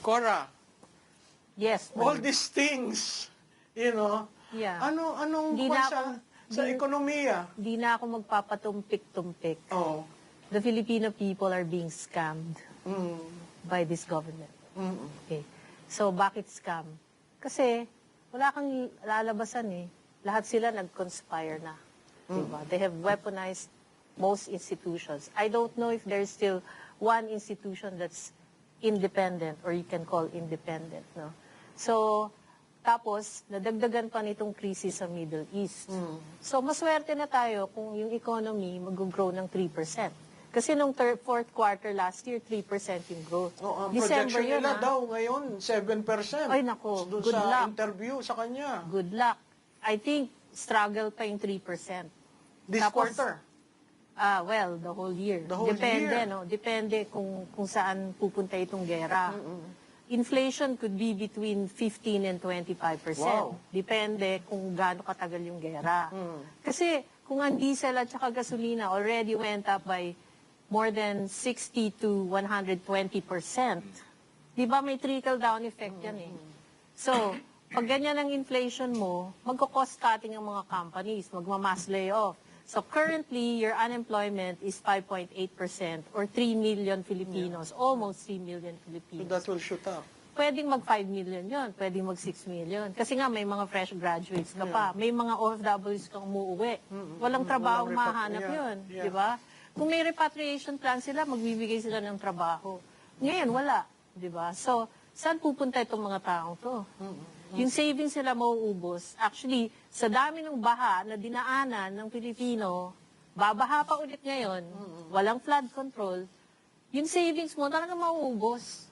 Cora, Yes. all these things, you know, Yeah. anong Hindi kwan na sa ekonomiya? Hindi na ako magpapatumpik-tumpik. Oh. The Filipino people are being scammed Mm. by this government. Mm. Okay. So, bakit scam? Kasi, wala kang lalabasan eh. Lahat sila nag-conspire na. Diba? They have weaponized most institutions. I don't know if there's still one institution that's independent or you can call independent. No? So, tapos, nadagdagan pa nitong krisis sa Middle East. So, maswerte na tayo kung yung economy mag-grow ng 3%. Kasi nung fourth quarter last year, 3% yung growth. Oh, ang December projection yun, nila daw ngayon, 7%. Ay, nako, Doon good sa luck. interview sa kanya. Good luck. I think struggle pa yung 3%. This Tapos, quarter. Well, the whole year. The whole Depende, year. no? Depende kung saan pupunta itong gera. Inflation could be between 15 and 25%. Wow. Depende kung gaano katagal yung gera. Kasi kung ang diesel at saka gasolina already went up by more than 60 to 120%, di ba may trickle-down effect yan eh. So, pag ganyan ang inflation mo, magko-cost cutting ang mga companies, magmamass layoff. So currently, your unemployment is 5.8% or 3 million Filipinos, almost 3 million So Filipinos. that will shoot up. Pwedeng mag 5 million yon, pwedeng mag 6 million. Kasi nga may mga fresh graduates ka pa, may mga OFWs kang umuwi. Walang trabaho Walang mahanap yun, yeah. di ba? Kung may repatriation plan sila, magbibigay sila ng trabaho. Ngayon, wala, di ba? So, saan pupunta itong mga taong to? Yung savings sila mauubos. Actually, sa dami ng baha na dinaanan ng Pilipino, babaha pa ulit ngayon, walang flood control, yung savings mo talaga mauubos.